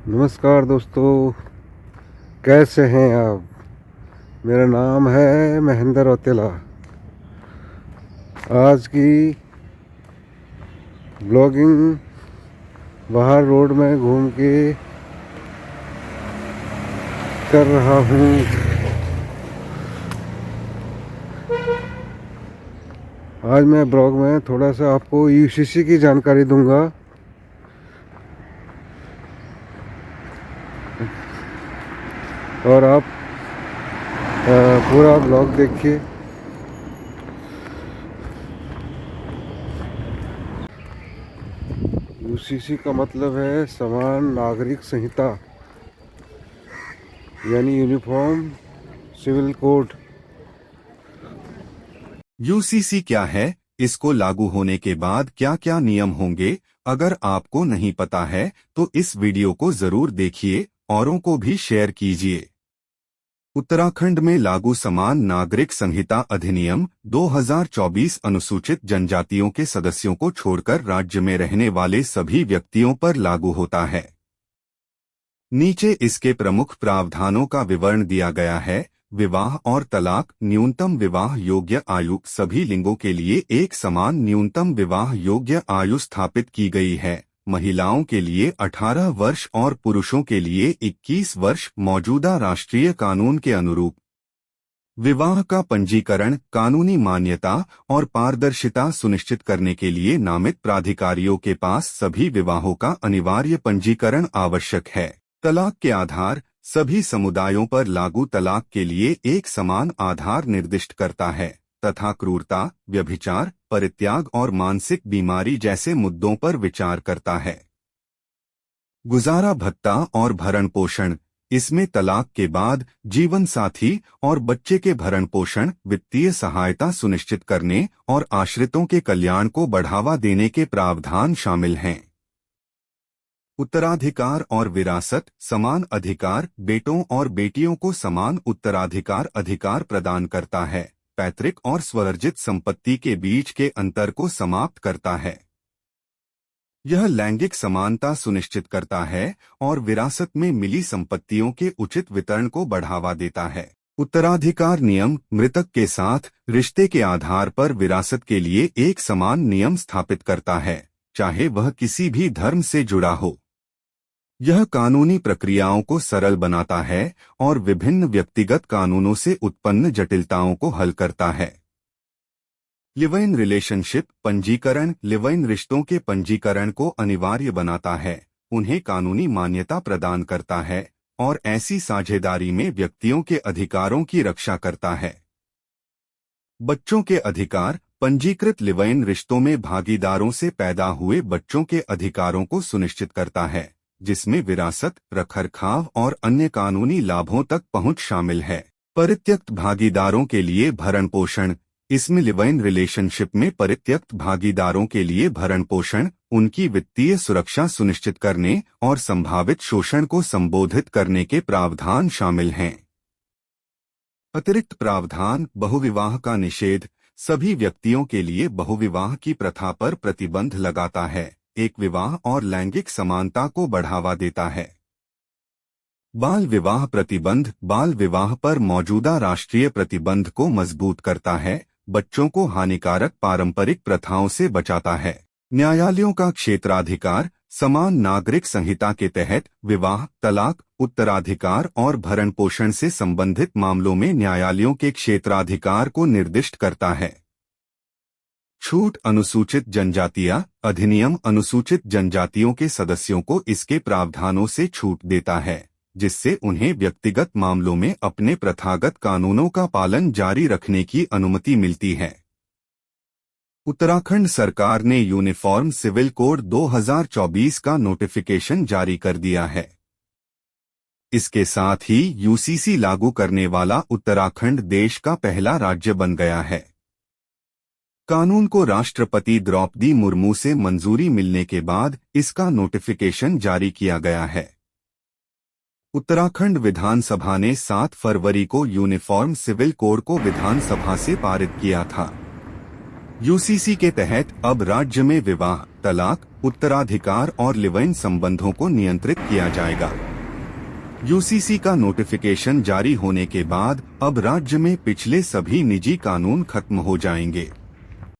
नमस्कार दोस्तों, कैसे हैं आप। मेरा नाम है महेंद्र औतेला। आज की ब्लॉगिंग बाहर रोड में घूम के कर रहा हूँ। आज मैं ब्लॉग में थोड़ा सा आपको यूसीसी की जानकारी दूंगा। और आप पूरा ब्लॉग देखिए। यूसीसी का मतलब है समान नागरिक संहिता, यानी यूनिफॉर्म सिविल कोड। यूसीसी क्या है, इसको लागू होने के बाद क्या क्या नियम होंगे, अगर आपको नहीं पता है तो इस वीडियो को जरूर देखिए, औरों को भी शेयर कीजिए। उत्तराखंड में लागू समान नागरिक संहिता अधिनियम 2024 अनुसूचित जनजातियों के सदस्यों को छोड़कर राज्य में रहने वाले सभी व्यक्तियों पर लागू होता है। नीचे इसके प्रमुख प्रावधानों का विवरण दिया गया है। विवाह और तलाक। न्यूनतम विवाह योग्य आयु। सभी लिंगों के लिए एक समान न्यूनतम विवाह योग्य आयु स्थापित की गई है। महिलाओं के लिए 18 वर्ष और पुरुषों के लिए 21 वर्ष मौजूदा राष्ट्रीय कानून के अनुरूप। विवाह का पंजीकरण। कानूनी मान्यता और पारदर्शिता सुनिश्चित करने के लिए नामित प्राधिकारियों के पास सभी विवाहों का अनिवार्य पंजीकरण आवश्यक है। तलाक के आधार। सभी समुदायों पर लागू तलाक के लिए एक समान आधार निर्दिष्ट करता है तथा क्रूरता, व्यभिचार, परित्याग और मानसिक बीमारी जैसे मुद्दों पर विचार करता है। गुजारा भत्ता और भरण पोषण। इसमें तलाक के बाद जीवन साथी और बच्चे के भरण पोषण, वित्तीय सहायता सुनिश्चित करने और आश्रितों के कल्याण को बढ़ावा देने के प्रावधान शामिल हैं। उत्तराधिकार और विरासत। समान अधिकार। बेटों और बेटियों को समान उत्तराधिकार अधिकार प्रदान करता है। पैतृक और स्वर्जित संपत्ति के बीच के अंतर को समाप्त करता है। यह लैंगिक समानता सुनिश्चित करता है और विरासत में मिली संपत्तियों के उचित वितरण को बढ़ावा देता है। उत्तराधिकार नियम। मृतक के साथ रिश्ते के आधार पर विरासत के लिए एक समान नियम स्थापित करता है, चाहे वह किसी भी धर्म से जुड़ा हो। यह कानूनी प्रक्रियाओं को सरल बनाता है और विभिन्न व्यक्तिगत कानूनों से उत्पन्न जटिलताओं को हल करता है। लिव इन रिलेशनशिप पंजीकरण। लिव इन रिश्तों के पंजीकरण को अनिवार्य बनाता है, उन्हें कानूनी मान्यता प्रदान करता है और ऐसी साझेदारी में व्यक्तियों के अधिकारों की रक्षा करता है। बच्चों के अधिकार। पंजीकृत लिव इन रिश्तों में भागीदारों से पैदा हुए बच्चों के अधिकारों को सुनिश्चित करता है, जिसमें विरासत, रखरखाव और अन्य कानूनी लाभों तक पहुंच शामिल है। परित्यक्त भागीदारों के लिए भरण पोषण। इसमें लिव इन रिलेशनशिप में परित्यक्त भागीदारों के लिए भरण पोषण, उनकी वित्तीय सुरक्षा सुनिश्चित करने और संभावित शोषण को संबोधित करने के प्रावधान शामिल हैं। अतिरिक्त प्रावधान। बहुविवाह का निषेध। सभी व्यक्तियों के लिए बहुविवाह की प्रथा पर प्रतिबंध लगाता है, एक विवाह और लैंगिक समानता को बढ़ावा देता है। बाल विवाह प्रतिबंध। बाल विवाह पर मौजूदा राष्ट्रीय प्रतिबंध को मजबूत करता है, बच्चों को हानिकारक पारंपरिक प्रथाओं से बचाता है। न्यायालयों का क्षेत्राधिकार। समान नागरिक संहिता के तहत विवाह, तलाक, उत्तराधिकार और भरण पोषण से संबंधित मामलों में न्यायालयों के क्षेत्राधिकार को निर्दिष्ट करता है। छूट। अनुसूचित जनजातियां। अधिनियम अनुसूचित जनजातियों के सदस्यों को इसके प्रावधानों से छूट देता है, जिससे उन्हें व्यक्तिगत मामलों में अपने प्रथागत कानूनों का पालन जारी रखने की अनुमति मिलती है। उत्तराखंड सरकार ने यूनिफॉर्म सिविल कोड 2024 का नोटिफिकेशन जारी कर दिया है। इसके साथ ही यूसीसी लागू करने वाला उत्तराखंड देश का पहला राज्य बन गया है। कानून को राष्ट्रपति द्रौपदी मुर्मू से मंजूरी मिलने के बाद इसका नोटिफिकेशन जारी किया गया है। उत्तराखंड विधानसभा ने 7 फरवरी को यूनिफॉर्म सिविल कोड को विधानसभा से पारित किया था। यूसीसी के तहत अब राज्य में विवाह, तलाक, उत्तराधिकार और लिव इन संबंधों को नियंत्रित किया जाएगा। यूसीसी का नोटिफिकेशन जारी होने के बाद अब राज्य में पिछले सभी निजी कानून खत्म हो जाएंगे।